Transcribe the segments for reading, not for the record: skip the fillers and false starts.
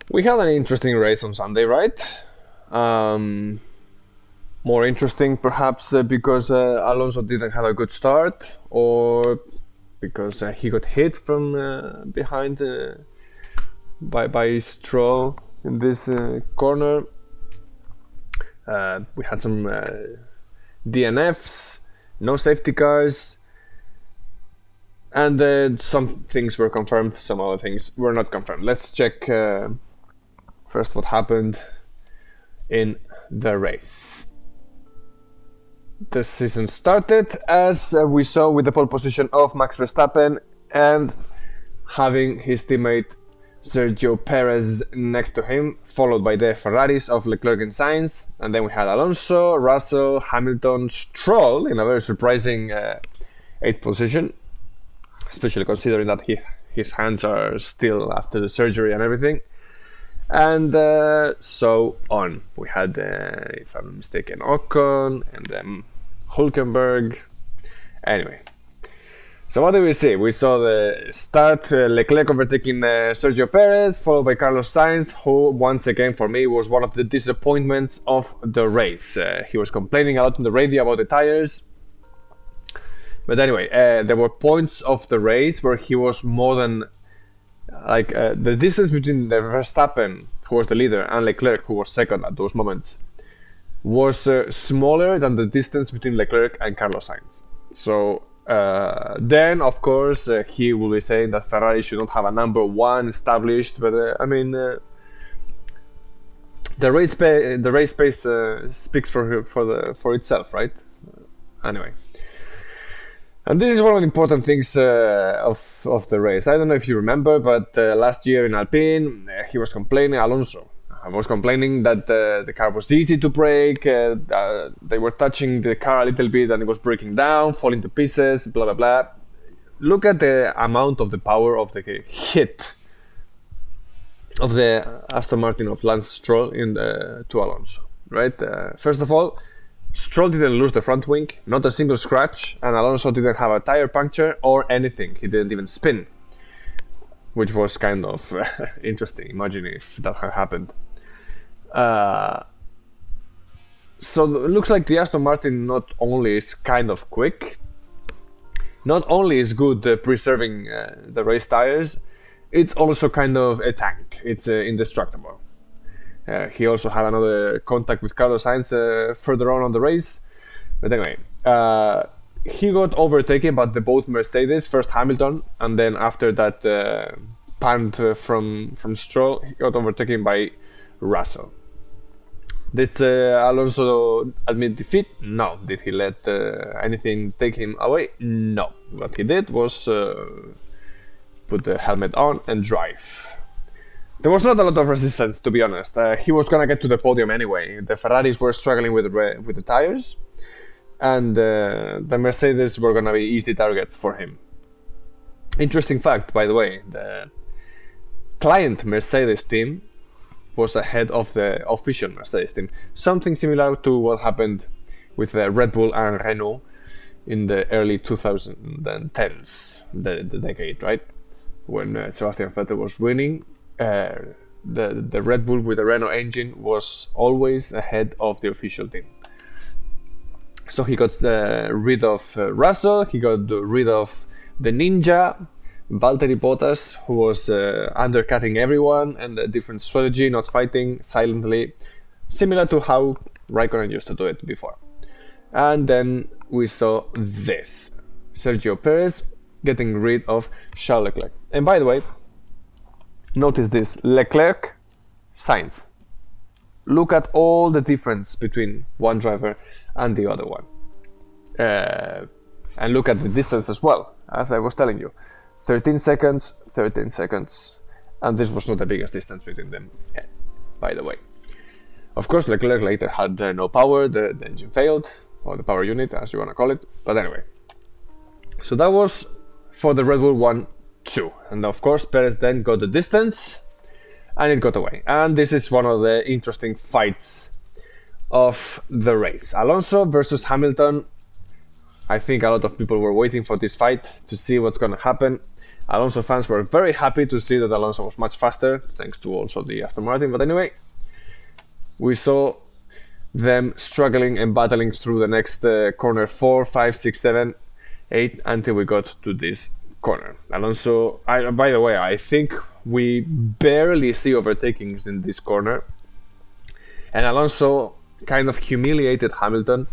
We had an interesting race on Sunday, right? Um, More interesting, perhaps, because Alonso didn't have a good start, or because he got hit from behind by Stroll in this corner. We had some DNFs, no safety cars, and some things were confirmed, some other things were not confirmed. Let's check first what happened in the race. The season started as we saw with the pole position of Max Verstappen and having his teammate Sergio Perez next to him, followed by the Ferraris of Leclerc and Sainz, and then we had Alonso, Russell, Hamilton, Stroll in a very surprising 8th position, especially considering that his hands are still after the surgery and everything. And so on. We had, if I'm mistaken, Ocon and then Hulkenberg. Anyway. So what did we see? We saw the start, Leclerc overtaking Sergio Perez, followed by Carlos Sainz, who once again for me was one of the disappointments of the race. He was complaining a lot on the radio about the tires. But anyway, there were points of the race where he was more than the distance between the Verstappen, who was the leader, and Leclerc, who was second at those moments, was smaller than the distance between Leclerc and Carlos Sainz. So then, of course, he will be saying that Ferrari should not have a number one established. But the race pace speaks for itself, right? Anyway. And this is one of the important things of the race. I don't know if you remember, but last year in Alpine, he was complaining, Alonso was complaining that the car was easy to brake, they were touching the car a little bit and it was breaking down, falling to pieces, blah, blah, blah. Look at the amount of the power of the hit of the Aston Martin of Lance Stroll to Alonso, right? First of all, Stroll didn't lose the front wing, not a single scratch, and Alonso didn't have a tire puncture or anything. He didn't even spin, which was kind of interesting. Imagine if that had happened. So it looks like the Aston Martin not only is kind of quick, not only is good preserving the race tires, it's also kind of a tank. It's indestructible. He also had another contact with Carlos Sainz further on the race. But anyway, he got overtaken by both Mercedes, first Hamilton, and then after that punt from Stroll, he got overtaken by Russell. Did Alonso admit defeat? No. Did he let anything take him away? No. What he did was put the helmet on and drive. There was not a lot of resistance, to be honest. He was gonna get to the podium anyway. The Ferraris were struggling with the tires, and the Mercedes were gonna be easy targets for him. Interesting fact, by the way, the client Mercedes team was ahead of the official Mercedes team. Something similar to what happened with Red Bull and Renault in the early 2010s, the decade, right? When Sebastian Vettel was winning. The Red Bull with the Renault engine was always ahead of the official team. So he got rid of Russell, he got rid of the Ninja, Valtteri Bottas, who was undercutting everyone, and a different strategy, not fighting, silently, similar to how Raikkonen used to do it before. And then we saw this, Sergio Perez getting rid of Charles Leclerc. And by the way, notice this, Leclerc, Sainz. Look at all the difference between one driver and the other one. And look at the distance as well, as I was telling you. 13 seconds, 13 seconds. And this was not the biggest distance between them, by the way. Of course, Leclerc later had no power, the engine failed, or the power unit, as you want to call it. But anyway. So that was for the Red Bull 1-2. And of course, Perez then got the distance, and it got away. And this is one of the interesting fights of the race. Alonso versus Hamilton. I think a lot of people were waiting for this fight to see what's going to happen. Alonso fans were very happy to see that Alonso was much faster, thanks to also the Aston Martin. But anyway, we saw them struggling and battling through the next corner 4, 5, 6, 7, 8 until we got to this corner. Alonso, by the way, I think we barely see overtakings in this corner. And Alonso kind of humiliated Hamilton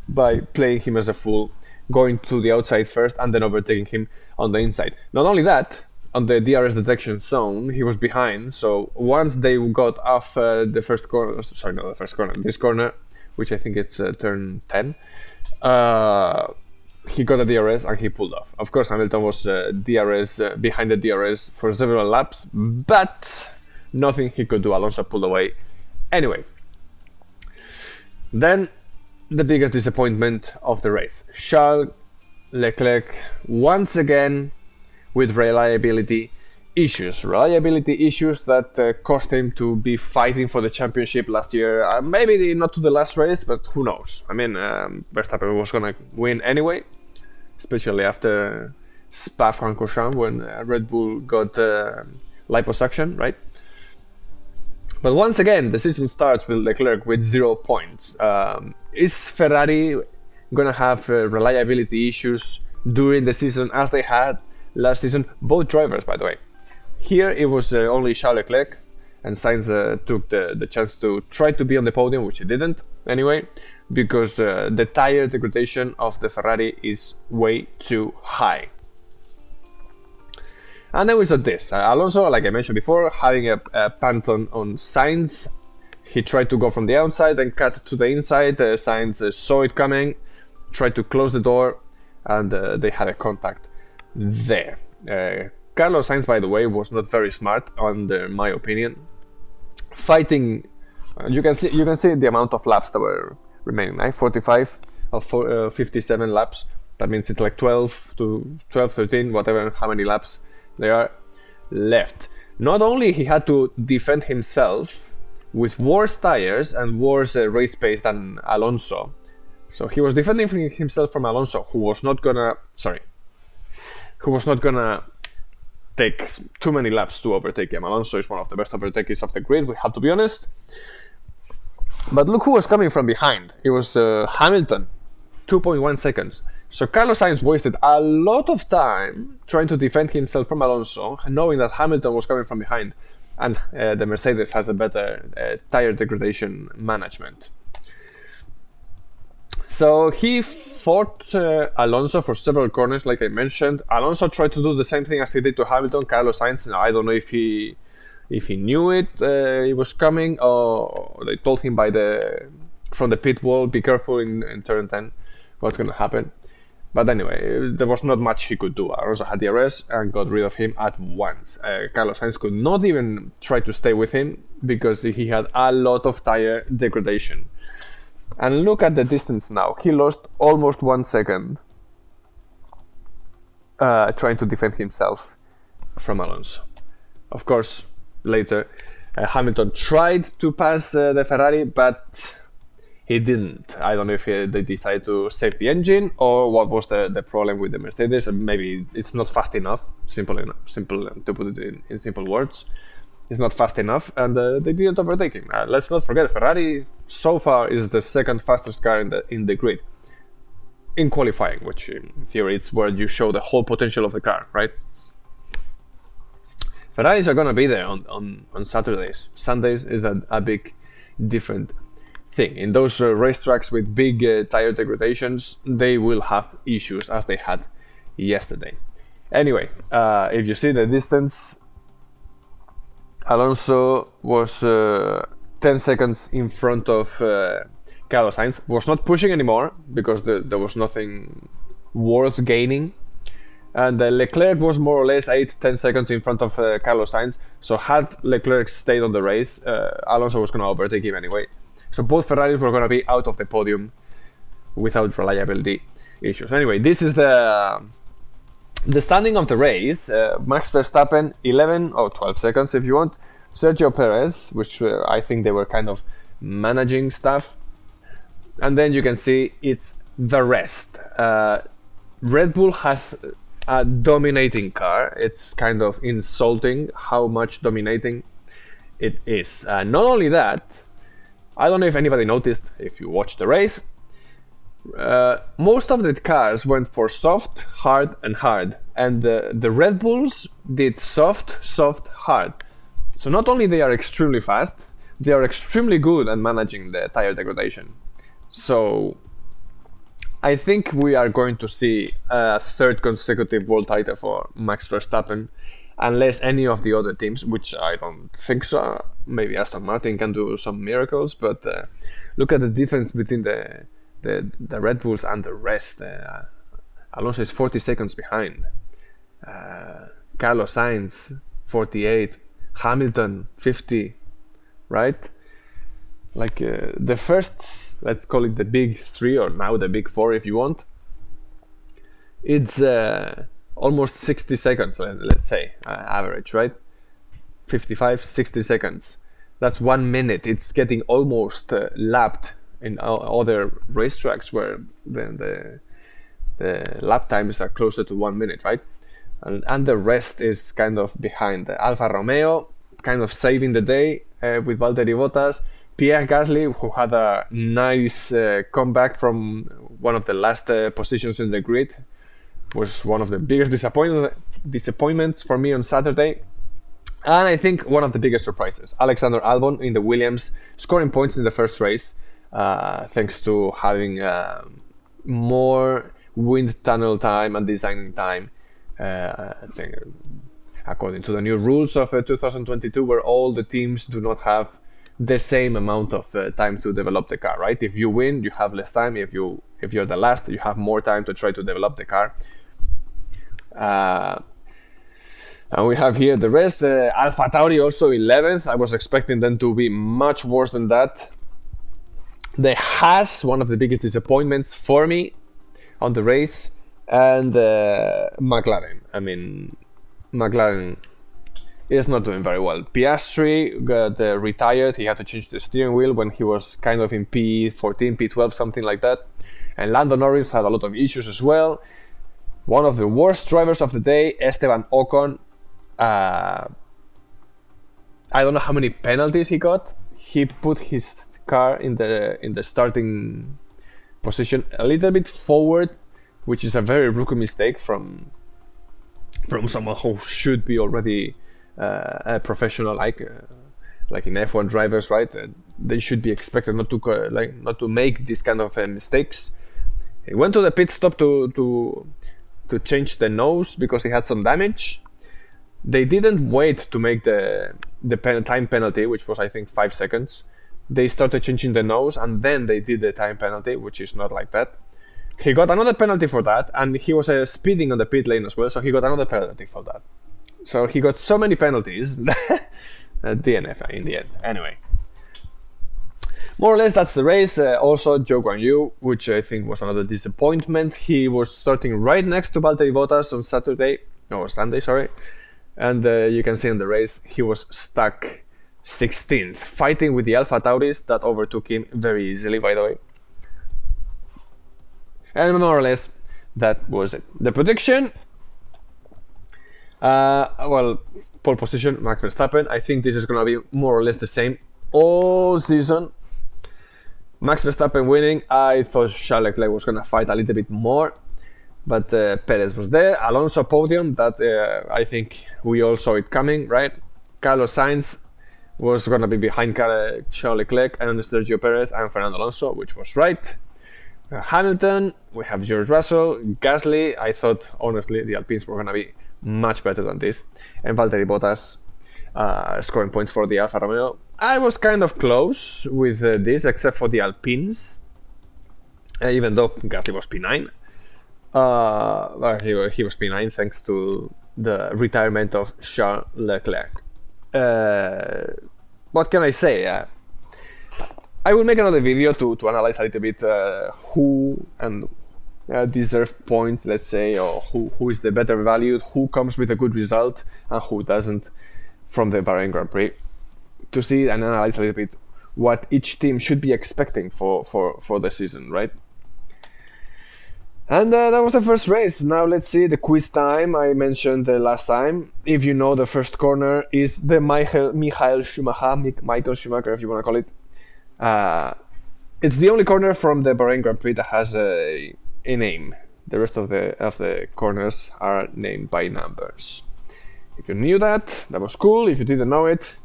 by playing him as a fool, going to the outside first and then overtaking him on the inside. Not only that, on the DRS detection zone, he was behind. So once they got off the first corner, sorry, not the first corner, this corner, which I think it's turn 10, he got a DRS and he pulled off. Of course, Hamilton was DRS behind the DRS for several laps, but nothing he could do. Alonso pulled away. Anyway, then the biggest disappointment of the race. Charles Leclerc once again with reliability issues. Reliability issues that cost him to be fighting for the championship last year. Maybe not to the last race, but who knows? I mean, Verstappen was going to win anyway, especially after Spa-Francorchamps when Red Bull got liposuction, right? But once again, the season starts with Leclerc with 0 points. Is Ferrari going to have reliability issues during the season as they had last season? Both drivers, by the way. Here it was only Charles Leclerc, and Sainz took the chance to try to be on the podium, which he didn't anyway, because the tire degradation of the Ferrari is way too high. And then we saw this. Alonso, like I mentioned before, having a panton on Sainz. He tried to go from the outside and cut to the inside. Sainz saw it coming, tried to close the door, and they had a contact there. Carlos Sainz, by the way, was not very smart, under my opinion. Fighting, you can see the amount of laps that were remaining. 45 of 57 laps. That means it's like 12 to 12, 13, whatever, how many laps there are left. Not only he had to defend himself with worse tires and worse race pace than Alonso. So he was defending himself from Alonso, who was not gonna take too many laps to overtake him. Alonso is one of the best overtakers of the grid, we have to be honest. But look who was coming from behind. It was Hamilton, 2.1 seconds. So Carlos Sainz wasted a lot of time trying to defend himself from Alonso, knowing that Hamilton was coming from behind, and the Mercedes has a better tire degradation management. So he fought Alonso for several corners, like I mentioned. Alonso tried to do the same thing as he did to Hamilton. Carlos Sainz, I don't know if he knew it was coming, or they told him from the pit wall, be careful in turn 10, what's going to happen. But anyway, there was not much he could do. Alonso had DRS and got rid of him at once. Carlos Sainz could not even try to stay with him because he had a lot of tire degradation. And look at the distance now. He lost almost 1 second trying to defend himself from Alonso. Of course, later, Hamilton tried to pass the Ferrari, but he didn't. I don't know if they decided to save the engine or what was the problem with the Mercedes. Maybe it's not fast enough. Simple to put it in simple words. It's not fast enough, and they didn't overtake him. Let's not forget, Ferrari so far is the second fastest car in the grid in qualifying, which in theory it's where you show the whole potential of the car, right? Ferraris are gonna be there on Saturdays. Sundays is a big different thing. In those racetracks with big tire degradations, they will have issues as they had yesterday. Anyway, if you see the distance, Alonso was 10 seconds in front of Carlos Sainz. Was not pushing anymore because there was nothing worth gaining. And Leclerc was more or less 8-10 seconds in front of Carlos Sainz. So had Leclerc stayed on the race, Alonso was going to overtake him anyway. So both Ferraris were going to be out of the podium without reliability issues. Anyway, this is the standing of the race. Max Verstappen 11 or 12 seconds if you want. Sergio Perez, which I think they were kind of managing stuff. And then you can see it's the rest. Red Bull has a dominating car. It's kind of insulting how much dominating it is. Not only that, I don't know if anybody noticed, if you watched the race, most of the cars went for soft, hard, and hard. And the Red Bulls did soft, soft, hard. So not only they are extremely fast, they are extremely good at managing the tire degradation. So I think we are going to see a third consecutive world title for Max Verstappen, unless any of the other teams, which I don't think so. Maybe Aston Martin can do some miracles, but look at the difference between the Red Bulls and the rest. Alonso is 40 seconds behind. Carlos Sainz 48, Hamilton 50, right? Like the first, let's call it the big three, or now the big four if you want. It's almost 60 seconds, let's say, average, right? 55, 60 seconds. That's 1 minute. It's getting almost lapped in other racetracks where the lap times are closer to 1 minute, right? And the rest is kind of behind. Alfa Romeo kind of saving the day with Valtteri Bottas. Pierre Gasly, who had a nice comeback from one of the last positions in the grid, was one of the biggest disappointments for me on Saturday. And I think one of the biggest surprises, Alexander Albon in the Williams, scoring points in the first race, thanks to having more wind tunnel time and designing time, according to the new rules of 2022, where all the teams do not have the same amount of time to develop the car, right? If you win, you have less time. If you're the last, you have more time to try to develop the car. And we have here the rest. Alpha Tauri also 11th. I was expecting them to be much worse than that. The Haas, one of the biggest disappointments for me on the race, and McLaren. I mean, McLaren is not doing very well. Piastri got retired. He had to change the steering wheel when he was kind of in P14, P12, something like that. And Lando Norris had a lot of issues as well. One of the worst drivers of the day, Esteban Ocon. I don't know how many penalties he got. He put his car in the starting position a little bit forward, which is a very rookie mistake from someone who should be already a professional, like in F1 drivers, right? They should be expected not to make these kind of mistakes. He went to the pit stop to change the nose because he had some damage. They didn't wait to make the time penalty, which was I think 5 seconds. They started changing the nose and then they did the time penalty, which is not like that. He got another penalty for that, and he was speeding on the pit lane as well, so he got another penalty for that. So he got so many penalties, DNF in the end. Anyway, more or less that's the race. Also, Zhou Guanyu, which I think was another disappointment. He was starting right next to Valtteri Bottas on Sunday, sorry. And you can see in the race, he was stuck 16th, fighting with the Alpha Tauris that overtook him very easily, by the way. And more or less, that was it. The prediction, pole position, Max Verstappen. I think this is going to be more or less the same all season. Max Verstappen winning. I thought Charles Leclerc was going to fight a little bit more, but Perez was there. Alonso podium, that I think we all saw it coming, right? Carlos Sainz was going to be behind Charles Leclerc and Sergio Perez and Fernando Alonso, which was right. Hamilton, we have George Russell, Gasly. I thought, honestly, the Alpines were going to be much better than this. And Valtteri Bottas scoring points for the Alfa Romeo. I was kind of close with this, except for the Alpines, even though Gasly was P9. He was P9 thanks to the retirement of Charles Leclerc. What can I say? I will make another video to analyze a little bit who and deserve points, let's say, or who is the better valued, who comes with a good result and who doesn't from the Bahrain Grand Prix, to see and analyze a little bit what each team should be expecting for the season, right? And that was the first race. Now let's see the quiz time I mentioned last time. If you know, the first corner is the Michael Schumacher, if you want to call it. It's the only corner from the Bahrain Grand Prix that has a name. The rest of the corners are named by numbers. If you knew that, that was cool. If you didn't know it,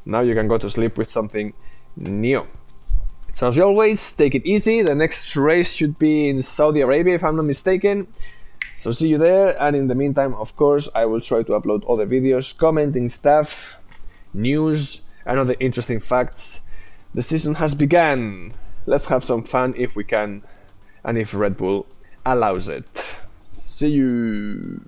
now you can go to sleep with something new. So as always, take it easy. The next race should be in Saudi Arabia, if I'm not mistaken. So see you there. And in the meantime, of course, I will try to upload all the videos, commenting stuff, news, and other interesting facts. The season has begun. Let's have some fun if we can, and if Red Bull allows it. See you.